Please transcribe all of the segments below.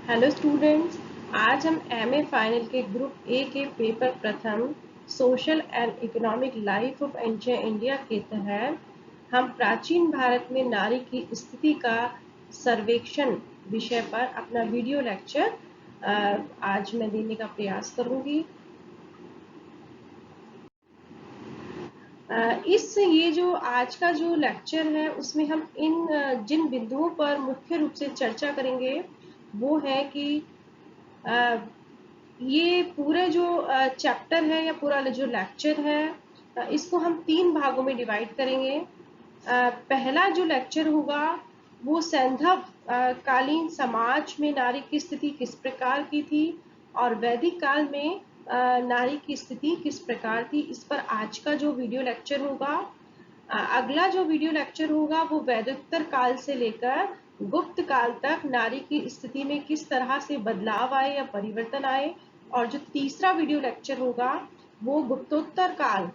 Hello students, आज हम MA final के ग्रुप ए के पेपर प्रथम social and economic life of ancient India के तहत हम प्राचीन भारत में नारी की स्थिति का सर्वेक्षण विषय पर अपना वीडियो लेक्चर आज मैं देने का प्रयास करूंगी। ये जो आज का जो लेक्चर है उसमें हम जिन बिंदुओं पर मुख्य रूप से चर्चा करेंगे वो है कि ये पूरे जो चैप्टर है या पूरा जो लेक्चर है इसको हम 3 भागों में डिवाइड करेंगे। पहला जो लेक्चर होगा वो सैंधव कालीन समाज में नारी की स्थिति किस प्रकार की थी और वैदिक काल में नारी की स्थिति किस प्रकार थी, इस पर आज का जो वीडियो लेक्चर होगा। अगला जो वीडियो लेक्चर होगा वो वैदिकोत्तर काल से लेकर गुप्त काल तक नारी की स्थिति में किस तरह से बदलाव आए या परिवर्तन आए, और जो तीसरा वीडियो लेक्चर होगा वो गुप्तोत्तर काल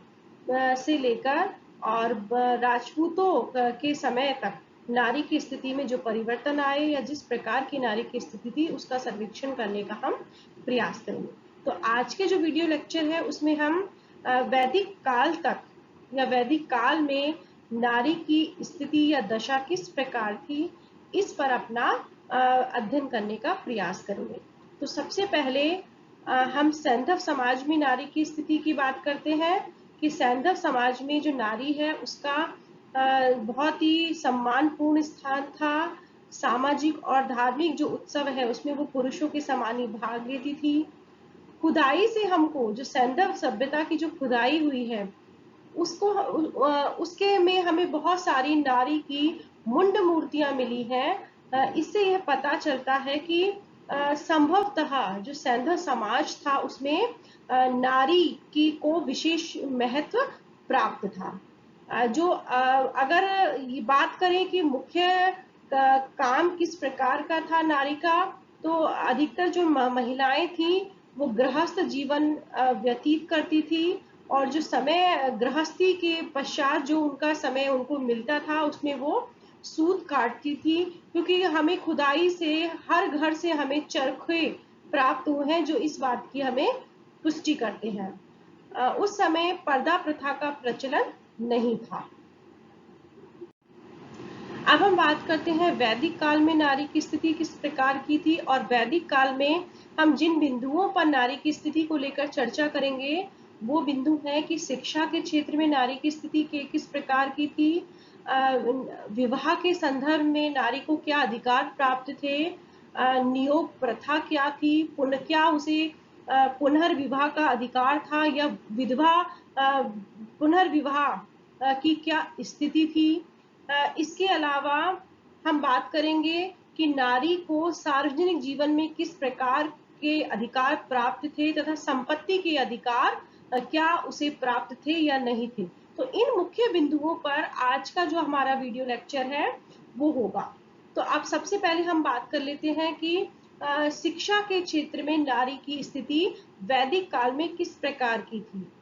से लेकर और राजपूतों के समय तक नारी की स्थिति में जो परिवर्तन आए या जिस प्रकार की नारी की स्थिति थी उसका सर्वेक्षण करने का हम प्रयास करेंगे। तो आज के जो वीडियो लेक्चर है उसमें हम वैदिक काल तक या वैदिक काल में नारी की स्थिति या दशा किस प्रकार थी इस पर अपना अध्ययन करने का प्रयास करेंगे। तो सबसे पहले हम सैंधव समाज में नारी की स्थिति की बात करते हैं कि सैंधव समाज में जो नारी है उसका बहुत ही सम्मानपूर्ण स्थान था। सामाजिक और धार्मिक जो उत्सव है उसमें वो पुरुषों के समान ही भाग लेती थी। खुदाई से हमको जो सैंधव सभ्यता की जो खुदाई हुई है उसको उसके में हमें बहुत सारी नारी की मुंड मूर्तियां मिली हैं। इससे यह पता चलता है कि संभवतः जो सैंधव समाज था उसमें नारी की को विशेष महत्व प्राप्त था। जो अगर ये बात करें कि मुख्य काम किस प्रकार का था नारी का, तो अधिकतर जो महिलाएं थी वो गृहस्थ जीवन व्यतीत करती थी और जो समय गृहस्थी के पश्चात जो उनका समय उनको मिलता था उसमें वो सूत काटती थी, क्योंकि हमें खुदाई से हर घर से हमें चरखे प्राप्त हुए हैं जो इस बात की हमें पुष्टि करते हैं। उस समय पर्दा प्रथा का प्रचलन नहीं था। अब हम बात करते हैं वैदिक काल में नारी की स्थिति किस प्रकार की थी, और वैदिक काल में हम जिन बिंदुओं पर नारी की स्थिति को लेकर चर्चा करेंगे वो बिंदु है कि शिक्षा के क्षेत्र में नारी की स्थिति किस प्रकार की थी, विवाह के संदर्भ में नारी को क्या अधिकार प्राप्त थे, नियोग प्रथा क्या थी, क्या उसे पुनर्विवाह का अधिकार था या विधवा पुनर्विवाह की क्या स्थिति थी। इसके अलावा हम बात करेंगे कि नारी को सार्वजनिक जीवन में किस प्रकार के अधिकार प्राप्त थे तथा संपत्ति के अधिकार क्या उसे प्राप्त थे या नहीं थे। तो इन मुख्य बिंदुओं पर आज का जो हमारा वीडियो लेक्चर है वो होगा। तो अब सबसे पहले हम बात कर लेते हैं कि शिक्षा के क्षेत्र में नारी की स्थिति वैदिक काल में किस प्रकार की थी।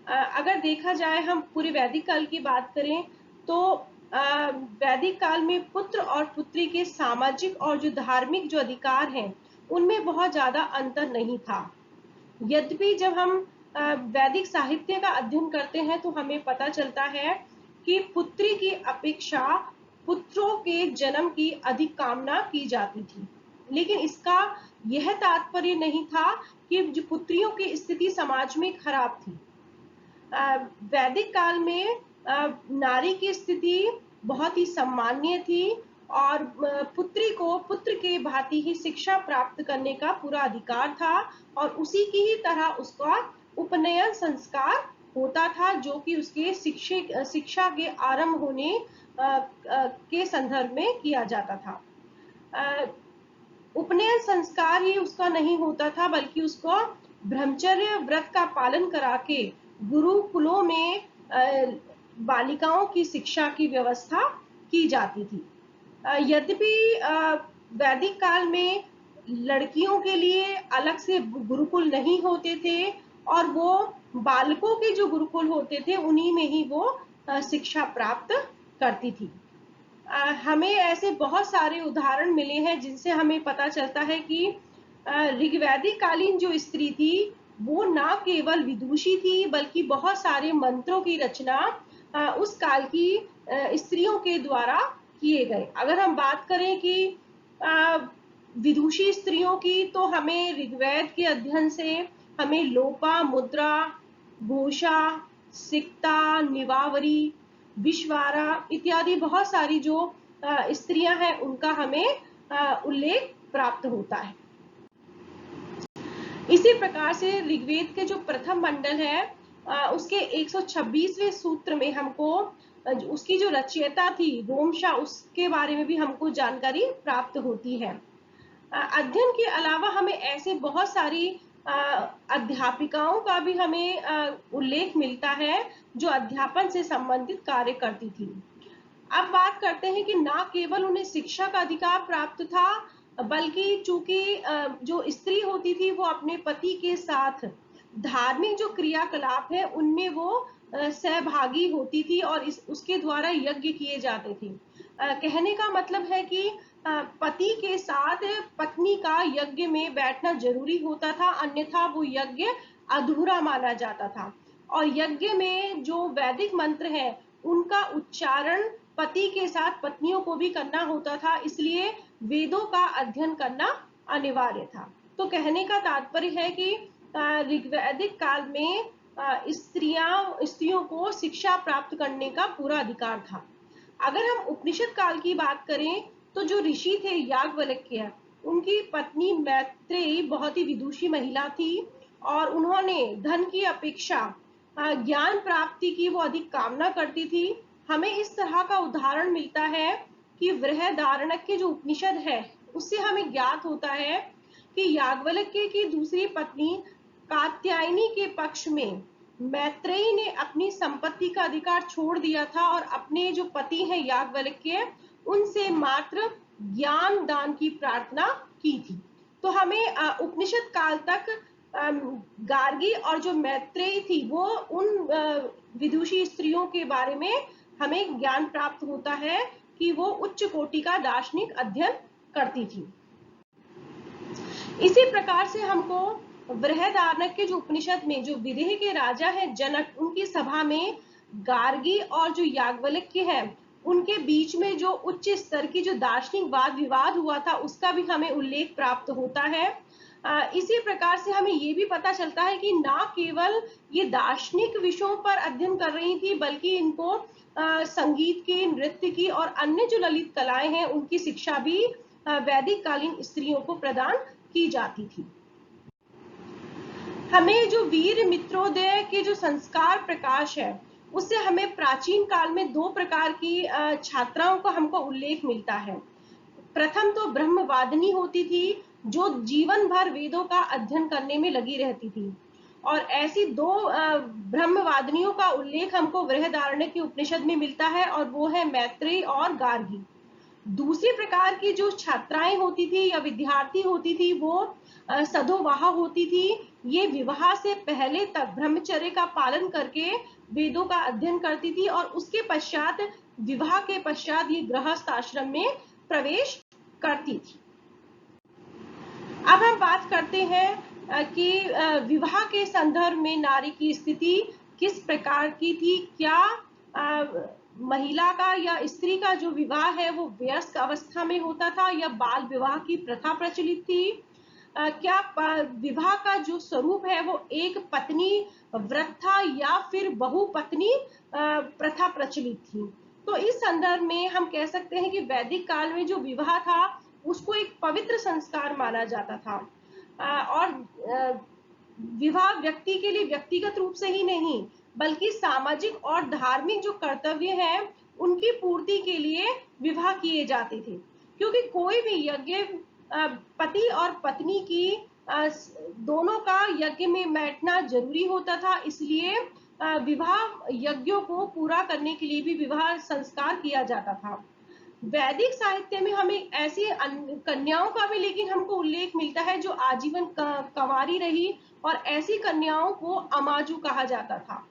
अगर देखा जाए हम पूरे वैदिक काल की बात करें तो वैदिक काल में पुत्र और पुत्री के सामाजिक और जो धार्मिक जो अधिकार हैं उनमें बहुत ज्यादा अंतर नहीं था। यद्यपि जब हम वैदिक साहित्य का अध्ययन करते हैं तो हमें पता चलता है कि पुत्री की अपेक्षा पुत्रों के जन्म की अधिक कामना की जाती थी, लेकिन इसका यह तात्पर्य नहीं था कि जो पुत्रियों की स्थिति समाज में खराब थी। वैदिक काल में नारी की स्थिति बहुत ही सम्माननीय थी और पुत्री को पुत्र के भांति ही शिक्षा प्राप्त करने का पूरा अधिकार था और उसी की ही तरह उसका उपनयन संस्कार होता था जो कि उसके शिक्षा के आरंभ होने के संदर्भ में किया जाता था। उपनयन संस्कार ही उसका नहीं होता था बल्कि उसको ब्रह्मचर्य व्रत का पालन करा के गुरुकुलों में बालिकाओं की शिक्षा की व्यवस्था की जाती थी। यद्यपि वैदिक काल में लड़कियों के लिए अलग से गुरुकुल नहीं होते थे और वो बालकों के जो गुरुकुल होते थे उन्हीं में ही वो शिक्षा प्राप्त करती थी। हमें ऐसे बहुत सारे उदाहरण मिले हैं जिनसे हमें पता चलता है कि ऋग्वैदिक कालीन जो स्त्री थी वो ना केवल विदुषी थी बल्कि बहुत सारे मंत्रों की रचना उस काल की स्त्रियों के द्वारा किए गए। अगर हम बात करें कि विदुषी स्त्रियों की, तो हमें ऋग्वेद के अध्ययन से हमें लोपा मुद्रा, घोषा, सिक्ता, निवावरी, विश्वारा इत्यादि बहुत सारी जो स्त्रियां हैं उनका हमें उल्लेख प्राप्त होता है। इसी प्रकार से ऋग्वेद के जो प्रथम मंडल है उसके 126वें सूत्र में हमको उसकी जो रचयिता थी रोमशा, उसके बारे में भी हमको जानकारी प्राप्त होती है। अध्ययन के अलावा हमें ऐसे बहुत सारी अध्यापिकाओं का भी हमें उल्लेख मिलता है जो अध्यापन से संबंधित कार्य करती थी। अब बात करते हैं कि ना केवल उन्हें शिक्षा का अधिकार प्राप्त था बल्कि चूंकि जो स्त्री होती थी वो अपने पति के साथ धार्मिक जो क्रियाकलाप है उनमें वो सहभागी होती थी और उसके द्वारा यज्ञ किए जाते थे। कहने का मतलब है कि पति के साथ पत्नी का यज्ञ में बैठना जरूरी होता था, अन्यथा वो यज्ञ अधूरा माना जाता था। और यज्ञ में जो वैदिक मंत्र है उनका उच्चारण पति के साथ पत्नियों को भी करना होता था, इसलिए वेदों का अध्ययन करना अनिवार्य था। तो कहने का तात्पर्य है कि ऋग्वैदिक काल में स्त्रियों को शिक्षा प्राप्त करने का पूरा अधिकार था। अगर हम उपनिषद काल की बात करें तो जो ऋषि थे याज्ञवल्क्य, उनकी पत्नी मैत्रेयी बहुत ही विदुषी महिला थी और उन्होंने धन की अपेक्षा ज्ञान प्राप्ति की वो अधिक कामना करती थी। हमें इस तरह का उदाहरण मिलता है कि बृहदारण्यक जो उपनिषद है उससे हमें ज्ञात होता है कि याज्ञवल्क्य की दूसरी पत्नी कात्यायनी के पक्ष में मैत्रेयी ने अपनी संपत्ति का अधिकार छोड़ दिया था और अपने जो पति हैं याज्ञवल्क्य उनसे मात्र ज्ञान दान की प्रार्थना की थी। तो हमें उपनिषद काल तक गार्गी और जो मैत्रेयी थी वो उन विदुषी स्त्रियों के बारे में हमें ज्ञान प्राप्त होता है कि वो उच्च कोटि का दार्शनिक अध्ययन करती थी। इसी प्रकार से हमको बृहदारण्यक के जो उपनिषद में जो विदेह के राजा हैं जनक, उनकी सभा में गार्गी और जो याज्ञवल्क्य है उनके बीच में जो उच्च स्तर की जो दार्शनिक वाद विवाद हुआ था उसका भी हमें उल्लेख प्राप्त होता है। इसी प्रकार से हमें ये भी पता चलता है कि ना केवल ये दार्शनिक विषयों पर अध्ययन कर रही थी बल्कि इनको संगीत की, नृत्य की और अन्य जो ललित कलाएं हैं उनकी शिक्षा भी वैदिक कालीन स्त्रियों को प्रदान की जाती थी। हमें जो वीर मित्रोदय के जो संस्कार प्रकाश है उससे हमें प्राचीन काल में दो प्रकार की छात्राओं का हमको उल्लेख मिलता है। प्रथम तो ब्रह्मवादिनी होती थी जो जीवन भर वेदों का अध्ययन करने में लगी रहती थी और ऐसी दो ब्रह्मवादिनियों का उल्लेख हमको बृहदारण्यक के उपनिषद में मिलता है और वो है मैत्रेयी और गार्गी। दूसरी प्रकार की जो छात्राएं होती थी या विद्यार्थी होती थी वो सदोवाहा होती थी। ये विवाह से पहले तक ब्रह्मचर्य का पालन करके वेदों का अध्ययन करती थी और उसके पश्चात विवाह के पश्चात ये गृहस्थ आश्रम में प्रवेश करती थी। अब हम बात करते हैं कि विवाह के संदर्भ में नारी की स्थिति किस प्रकार की थी। क्या महिला का या स्त्री का जो विवाह है वो वयस्क अवस्था में होता था या बाल विवाह की प्रथा प्रचलित थी। क्या विवाह का जो स्वरूप है वो एक पत्नी व्रत था या फिर बहुपत्नी प्रथा प्रचलित थी। तो इस संदर्भ में हम कह सकते हैं कि वैदिक काल में जो विवाह था उसको एक पवित्र संस्कार माना जाता था और विवाह व्यक्ति के लिए व्यक्तिगत रूप से ही नहीं बल्कि सामाजिक और धार्मिक जो कर्तव्य है उनकी पूर्ति के लिए विवाह किए जाते थे, क्योंकि कोई भी यज्ञ पति और पत्नी की दोनों का यज्ञ में बैठना जरूरी होता था, इसलिए विवाह यज्ञों को पूरा करने के लिए भी विवाह संस्कार किया जाता था। वैदिक साहित्य में हमें ऐसी कन्याओं का भी लेकिन हमको उल्लेख मिलता है जो आजीवन कंवारी रही और ऐसी कन्याओं को अमाजु कहा जाता था।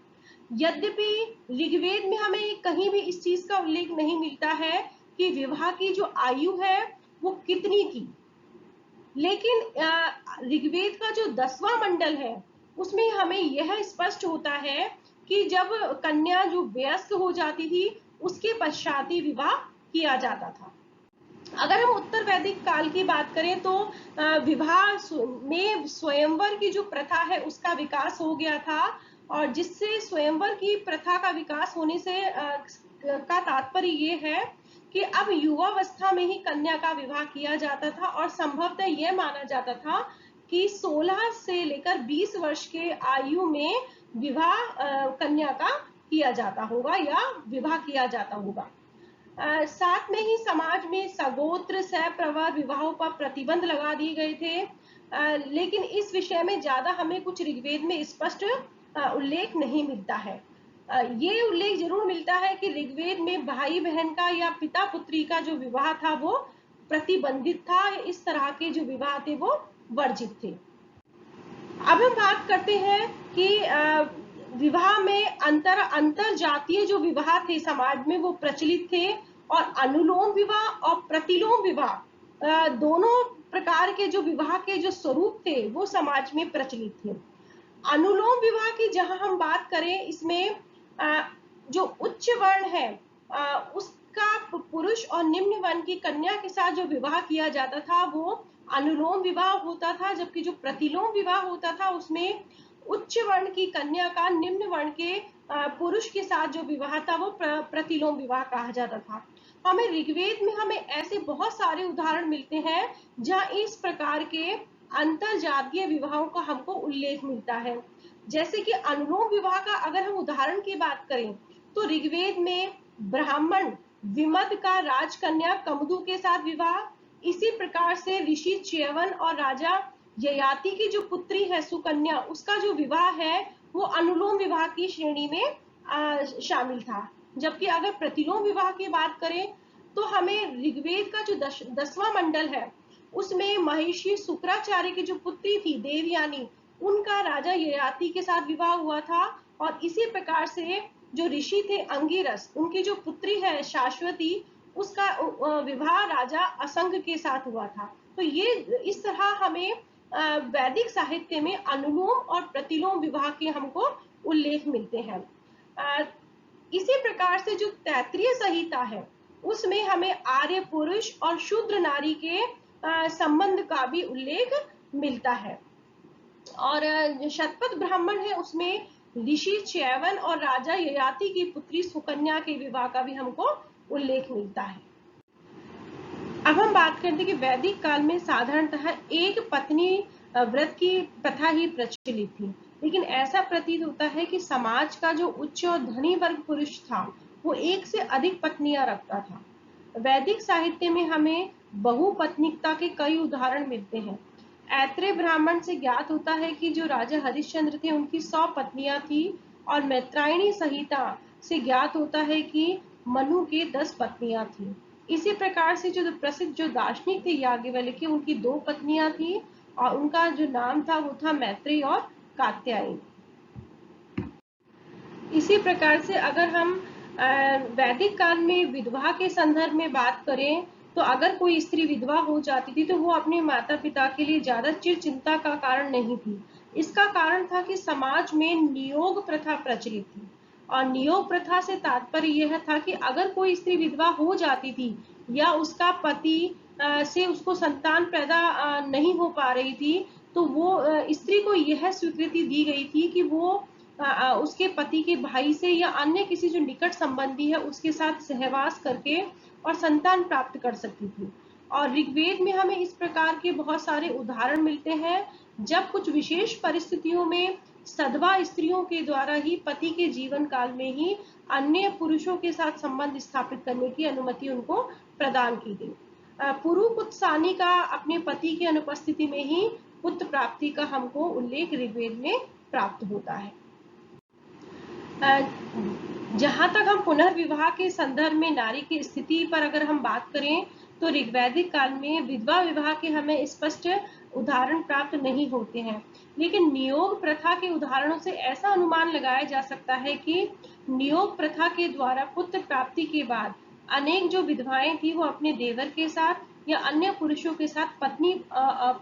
यद्यपि ऋग्वेद में हमें कहीं भी इस चीज का उल्लेख नहीं मिलता है कि विवाह की जो आयु है वो कितनी थी। लेकिन ऋग्वेद का जो 10वां मंडल है उसमें हमें यह स्पष्ट होता है कि जब कन्या जो वयस्क हो जाती थी उसके पश्चात ही विवाह किया जाता था। अगर हम उत्तर वैदिक काल की बात करें तो विवाह में स्वयंवर की जो प्रथा है उसका विकास हो गया था, और जिससे स्वयंवर की प्रथा का विकास होने से का तात्पर्य ये है कि अब युवावस्था में ही कन्या का विवाह किया जाता था, और संभवतः यह माना जाता था कि 16 से लेकर 20 वर्ष के आयु में विवाह कन्या का किया जाता होगा या विवाह किया जाता होगा। साथ में ही समाज में सगोत्र सप्रवर विवाहों पर प्रतिबंध लगा दिए गए थे, लेकिन इस विषय में ज्यादा हमें कुछ ऋग्वेद में स्पष्ट उल्लेख नहीं मिलता है। ये उल्लेख जरूर मिलता है कि ऋग्वेद में भाई बहन का या पिता पुत्री का जो विवाह था वो प्रतिबंधित था, इस तरह के जो विवाह थे वो वर्जित थे। अब हम बात करते हैं कि विवाह में अंतर जातीय जो विवाह थे समाज में वो प्रचलित थे, और अनुलोम विवाह और प्रतिलोम विवाह दोनों प्रकार के जो विवाह के जो स्वरूप थे वो समाज में प्रचलित थे। अनुलोम विवाह की जहां हम बात करें, इसमें जो उच्च वर्ण है उसका पुरुष और निम्न वर्ण की कन्या के साथ जो विवाह किया जाता था वो अनुलोम विवाह होता था, जबकि जो प्रतिलोम विवाह होता था उसमें उच्च वर्ण की कन्या का निम्न वर्ण के पुरुष के साथ जो विवाह था वो प्रतिलोम विवाह कहा जाता था। हमें ऋग्वेद में हमें ऐसे बहुत सारे उदाहरण मिलते हैं जहां इस प्रकार के अंतर जातीय विवाहों का हमको उल्लेख मिलता है। जैसे कि अनुलोम विवाह का अगर हम उदाहरण की बात करें तो ऋग्वेद में ब्राह्मण विमद का राजकन्या कमदु के साथ विवाह, इसी प्रकार से ऋषि च्यवन और राजा ययाति की जो पुत्री है सुकन्या उसका जो विवाह है वो अनुलोम विवाह की श्रेणी में शामिल था। जबकि अगर प्रतिलोम विवाह की बात करें तो हमें ऋग्वेद का जो 10वां मंडल है उसमें महिषी शुक्राचार्य की जो पुत्री थी देवयानी उनका राजा ययाति के साथ विवाह हुआ था, और इसी प्रकार से जो ऋषि थे अंगिरस उनकी जो पुत्री है शाश्वती उसका विवाह राजा असंग के साथ हुआ था। तो ये इस तरह हमें वैदिक साहित्य में अनुलोम और प्रतिलोम विवाह के हमको उल्लेख मिलते हैं। इसी प्रकार से जो तैत्तिरीय संहिता है उसमें हमें आर्य पुरुष और शूद्र नारी के संबंध का भी उल्लेख मिलता है। और शतपथ ब्राह्मण है उसमें ऋषि च्यवन और राजा ययाति की पुत्री सुकन्या के विवाह का भी हमको उल्लेख मिलता है। अब हम बात करते हैं कि वैदिक काल में साधारणतः एक पत्नी व्रत की प्रथा ही प्रचलित थी, लेकिन ऐसा प्रतीत होता है कि समाज का जो उच्च और धनी वर्ग पुरुष था वो एक से अधिक पत्नियां रखता था। वैदिक साहित्य में हमें बहुपत्निकता के कई उदाहरण मिलते हैं। ऐत्रेय ब्राह्मण से ज्ञात होता है कि जो राजा हरिश्चंद्र थे उनकी 100 पत्नियां थी, और मैत्रायणी संहिता से ज्ञात होता है कि मनु के 10 पत्नियां थी। इसी प्रकार से जो प्रसिद्ध जो दार्शनिक थे याज्ञवल्क्य उनकी 2 पत्नियां थी, और उनका जो नाम था वो था मैत्रेयी और कात्यायनी। इसी प्रकार से अगर हम वैदिक काल में विधवा के संदर्भ में बात करें तो अगर कोई स्त्री विधवा हो जाती थी तो वो अपने माता पिता के लिए ज्यादा चिंता का कारण नहीं थी। इसका कारण था कि समाज में नियोग प्रथा प्रचलित थी, और नियोग प्रथा से तात्पर्य यह था कि अगर कोई स्त्री विधवा हो जाती थी या उसका पति से उसको संतान पैदा नहीं हो पा रही थी तो वो स्त्री को यह स्वीकृति दी गई थी कि वो उसके पति के भाई से या अन्य किसी जो निकट संबंधी है उसके साथ सहवास करके और संतान प्राप्त कर सकती थी। और ऋग्वेद में हमें इस प्रकार के बहुत सारे उदाहरण मिलते हैं जब कुछ विशेष परिस्थितियों में सधवा स्त्रियों के द्वारा ही पति के जीवन काल में ही अन्य पुरुषों के साथ संबंध स्थापित करने की अनुमति उनको प्रदान की गई। पुरुकुत्सानी का अपने पति की अनुपस्थिति में ही पुत्र प्राप्ति का हमको उल्लेख ऋग्वेद में प्राप्त होता है। जहां तक हम पुनर्विवाह के संदर्भ में नारी की स्थिति पर अगर हम बात करें तो ऋग्वैदिक काल में विधवा विवाह के हमें स्पष्ट उदाहरण प्राप्त नहीं होते हैं, लेकिन नियोग प्रथा के उदाहरणों से ऐसा अनुमान लगाया जा सकता है कि नियोग प्रथा के द्वारा पुत्र प्राप्ति के बाद अनेक जो विधवाएं थी वो अपने देवर के साथ या अन्य पुरुषों के साथ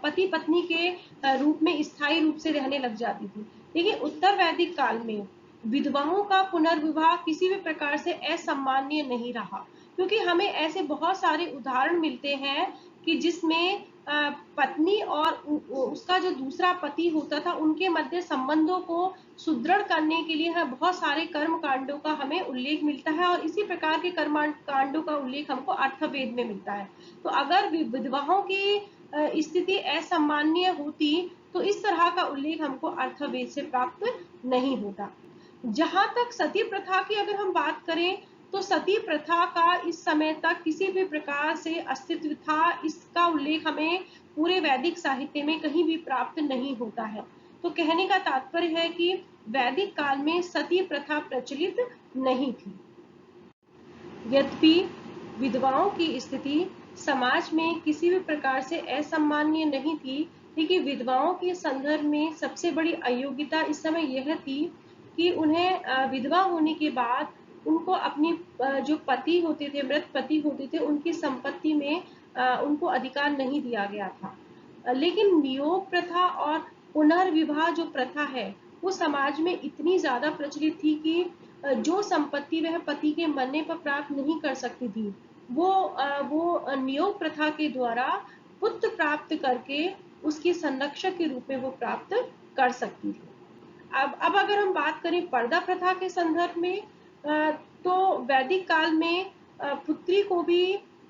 पति पत्नी के रूप में स्थायी रूप से रहने लग जाती थी। लेकिन उत्तर वैदिक काल में विधवाओं का पुनर्विवाह किसी भी प्रकार से असम्मानीय नहीं रहा, क्योंकि हमें ऐसे बहुत सारे उदाहरण मिलते हैं कि जिसमें पत्नी और उसका जो दूसरा पति होता था उनके मध्य संबंधों को सुदृढ़ करने के लिए बहुत सारे कर्म कांडों का हमें उल्लेख मिलता है, और इसी प्रकार के कर्म कांडों का उल्लेख हमको अर्थवेद में मिलता है। तो अगर विधवाओं की स्थिति असम्मानीय होती तो इस तरह का उल्लेख हमको अर्थवेद से प्राप्त नहीं होता। जहां तक सती प्रथा की अगर हम बात करें तो सती प्रथा का इस समय तक किसी भी प्रकार से अस्तित्व था, इसका उल्लेख हमें पूरे वैदिक साहित्य में कहीं भी प्राप्त नहीं होता है। तो कहने का तात्पर्य है कि वैदिक काल में सती प्रथा प्रचलित नहीं थी। यद्यपि विधवाओं की स्थिति समाज में किसी भी प्रकार से असम्मानीय नहीं थी, लेकिन विधवाओं के संदर्भ में सबसे बड़ी अयोग्यता इस समय यह थी कि उन्हें विधवा होने के बाद उनको अपनी जो पति होते थे, मृत पति होते थे, उनकी संपत्ति में उनको अधिकार नहीं दिया गया था। लेकिन नियोग प्रथा और पुनर्विवाह जो प्रथा है वो समाज में इतनी ज्यादा प्रचलित थी कि जो संपत्ति वह पति के मरने पर प्राप्त नहीं कर सकती थी, वो नियोग प्रथा के द्वारा पुत्र प्राप्त करके उसके संरक्षक के रूप में वो प्राप्त कर सकती थी। अब अगर हम बात करें पर्दा प्रथा के संदर्भ में, तो वैदिक काल में पुत्री को भी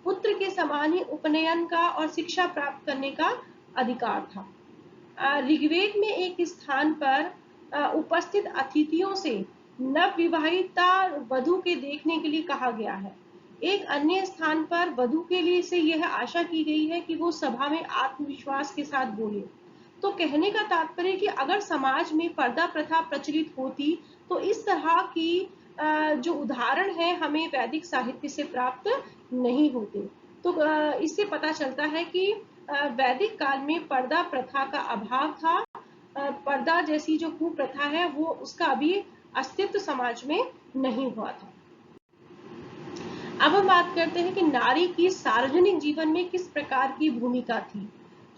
पुत्र के समान ही उपनयन का और शिक्षा प्राप्त करने का अधिकार था। ऋग्वेद में एक स्थान पर उपस्थित अतिथियों से नवविवाहिता वधु के देखने के लिए कहा गया है। एक अन्य स्थान पर वधु के लिए से यह आशा की गई है कि वो सभा में आत्मविश्वास के साथ बोले। तो कहने का तात्पर्य कि अगर समाज में पर्दा प्रथा प्रचलित होती तो इस तरह की जो उदाहरण है हमें वैदिक साहित्य से प्राप्त नहीं होते। तो इससे पता चलता है कि वैदिक काल में पर्दा प्रथा का अभाव था। पर्दा जैसी जो कुप्रथा है वो उसका अभी अस्तित्व समाज में नहीं हुआ था। अब हम बात करते हैं कि नारी की सार्वजनिक जीवन में किस प्रकार की भूमिका थी।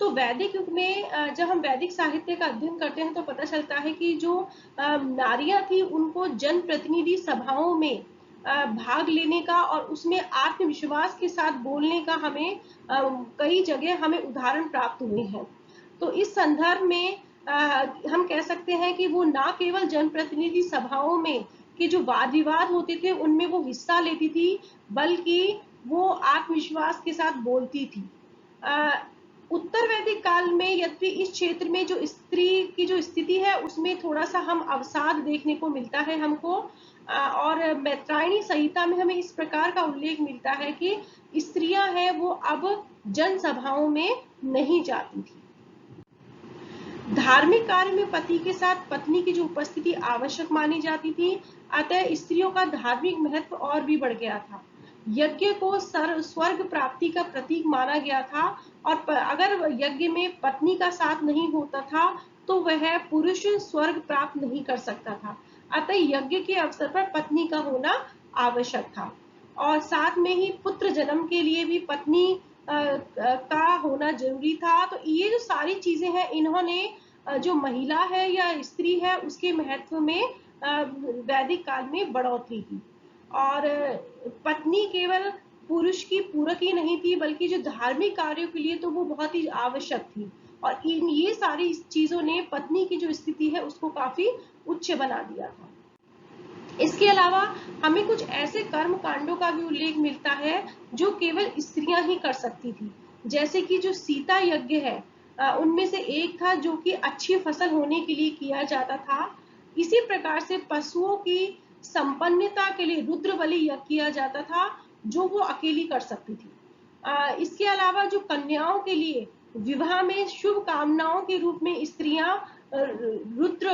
तो वैदिक युग में जब हम वैदिक साहित्य का अध्ययन करते हैं तो पता चलता है कि जो नारियां थी उनको जनप्रतिनिधि सभाओं में भाग लेने का और उसमें आत्मविश्वास के साथ बोलने का हमें कई जगह हमें उदाहरण प्राप्त हुए हैं। तो इस संदर्भ में हम कह सकते हैं कि वो ना केवल जनप्रतिनिधि सभाओं में कि जो वाद विवाद होते थे उनमें वो हिस्सा लेती थी, बल्कि वो आत्मविश्वास के साथ बोलती थी। उत्तर वैदिक काल में यद्यपि इस क्षेत्र में जो स्त्री की जो स्थिति है उसमें थोड़ा सा हम अवसाद देखने को मिलता है हमको, और मैत्रायणी संहिता में हमें इस प्रकार का उल्लेख मिलता है कि स्त्रियां हैं वो अब जनसभाओं में नहीं जाती थी। धार्मिक कार्य में पति के साथ पत्नी की जो उपस्थिति आवश्यक मानी जाती थी, अतः स्त्रियों का धार्मिक महत्व और भी बढ़ गया था। यज्ञ को स्वर्ग प्राप्ति का प्रतीक माना गया था, और अगर यज्ञ में पत्नी का साथ नहीं होता था तो वह पुरुष स्वर्ग प्राप्त नहीं कर सकता था। अतः यज्ञ के अवसर पर पत्नी का होना आवश्यक था, और साथ में ही पुत्र जन्म के लिए भी पत्नी का होना जरूरी था। तो ये जो सारी चीजें हैं इन्होंने जो महिला है या स्त्री है उसके महत्व में वैदिक काल में बढ़ोतरी की। और पत्नी केवल पुरुष की पूरक ही नहीं थी बल्कि जो धार्मिक कार्यों के लिए तो वो बहुत ही आवश्यक थी, और ये सारी चीजों ने पत्नी की जो स्थिति है उसको काफी उच्च बना दिया था। इसके अलावा हमें कुछ ऐसे कर्म कांडों का भी उल्लेख मिलता है जो केवल स्त्रियां ही कर सकती थी, जैसे कि जो सीता यज्ञ है उनमें से एक था जो कि अच्छी फसल होने के लिए किया जाता था। इसी प्रकार से पशुओं की संपन्नता के लिए रुद्र बलि यज्ञ किया जाता था जो वो अकेली कर सकती थी। इसके अलावा जो कन्याओं के लिए विवाह में शुभ कामनाओं के रूप में स्त्रियां रुद्र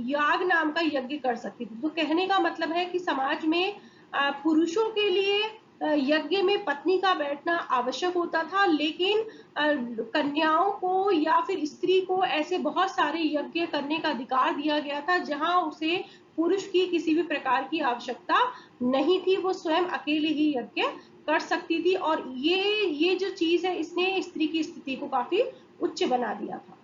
याग नाम का यज्ञ कर सकती थी। तो कहने का मतलब है कि समाज में पुरुषों के लिए यज्ञ में पत्नी का बैठना आवश्यक होता था, लेकिन कन्याओं को या फिर स्त्री को ऐसे बहुत सारे यज्ञ करने का अधिकार दिया गया था जहां उसे पुरुष की किसी भी प्रकार की आवश्यकता नहीं थी, वो स्वयं अकेले ही यज्ञ कर सकती थी। और ये जो चीज है इसने स्त्री की स्थिति को काफी उच्च बना दिया था।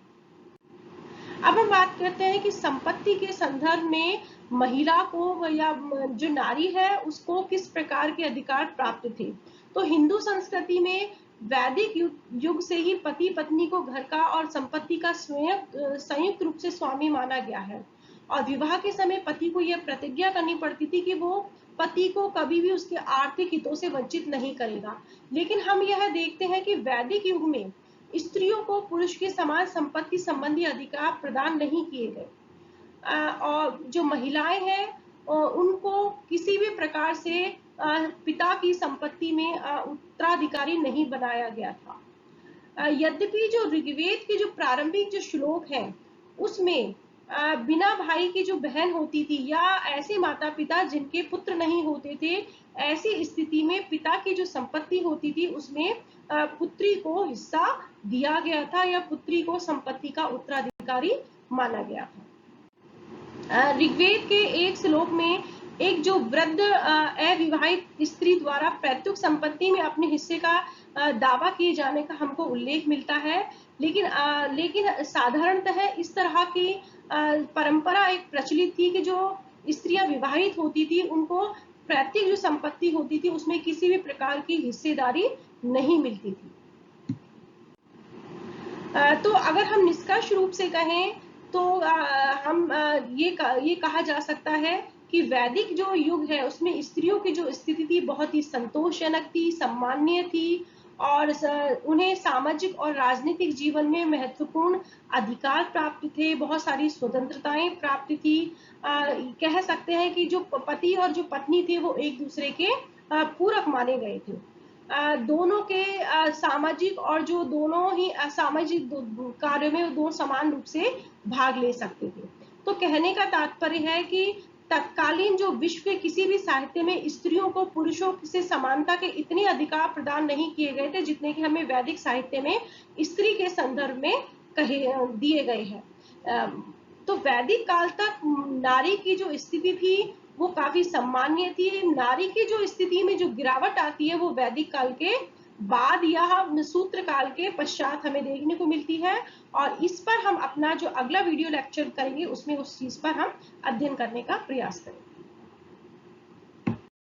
अब हम बात करते हैं कि संपत्ति के संदर्भ में महिला को या जो नारी है उसको किस प्रकार के अधिकार प्राप्त थे। तो हिंदू संस्कृति में वैदिक युग से ही पति पत्नी को घर का और संपत्ति का संयुक्त रूप से स्वामी माना गया है। और विवाह के समय पति को यह प्रतिज्ञा करनी पड़ती थी कि वो पति को कभी भी उसके आर्थिक हितों से वंचित नहीं करेगा। लेकिन हम यह देखते हैं कि वैदिक युग में स्त्रियों को पुरुष के समान संपत्ति संबंधी अधिकार प्रदान नहीं किए गए। और जो महिलाएं हैं उनको किसी भी प्रकार से पिता की संपत्ति में उत्तराधिकारी नहीं बनाया गया था। यद्यपि जो ऋग्वेद के जो प्रारंभिक जो श्लोक हैं उसमें बिना भाई की जो बहन होती थी या ऐसे माता पिता जिनके पुत्र नहीं होते थे, ऐसी स्थिति में पिता की जो संपत्ति होती थी उसमें पुत्री को हिस्सा दिया गया था या पुत्री को संपत्ति का उत्तराधिकारी माना गया था। ऋग्वेद के एक श्लोक में एक जो वृद्ध अविवाहित स्त्री द्वारा पैतृक संपत्ति में अपने हिस्से का दावा किए जाने का हमको उल्लेख मिलता है। लेकिन साधारणतः इस तरह की परंपरा एक प्रचलित थी कि जो स्त्रियां विवाहित होती थी उनको पैतृक जो संपत्ति होती थी उसमें किसी भी प्रकार की हिस्सेदारी नहीं मिलती थी। तो अगर हम निष्कर्ष रूप से कहें तो हम ये कहा जा सकता है कि वैदिक जो युग है उसमें स्त्रियों की जो स्थिति थी बहुत ही संतोषजनक थी, सम्माननीय थी और उन्हें सामाजिक और राजनीतिक जीवन में महत्वपूर्ण अधिकार प्राप्त थे, बहुत सारी स्वतंत्रताएं प्राप्त थी। कह सकते हैं कि जो पति और जो पत्नी थे वो एक दूसरे के पूरक माने गए थे। दोनों के सामाजिक और जो दोनों ही असामाजिक कार्य में दो समान रूप से भाग ले सकते थे। तो कहने का तात्पर्य है कि तत्कालीन जो विश्व के किसी भी साहित्य में स्त्रियों को पुरुषों से समानता के इतने अधिकार प्रदान नहीं किए गए थे जितने कि हमें वैदिक साहित्य में स्त्री के संदर्भ में दिए गए हैं। तो वैदिक काल तक नारी की जो स्थिति थी वो काफी सम्माननीय थी। नारी की जो स्थिति में जो गिरावट आती है वो वैदिक काल के बाद या सूत्र काल के पश्चात हमें देखने को मिलती है। और इस पर हम अपना जो अगला वीडियो लेक्चर करेंगे उसमें उस चीज पर हम अध्ययन करने का प्रयास करेंगे।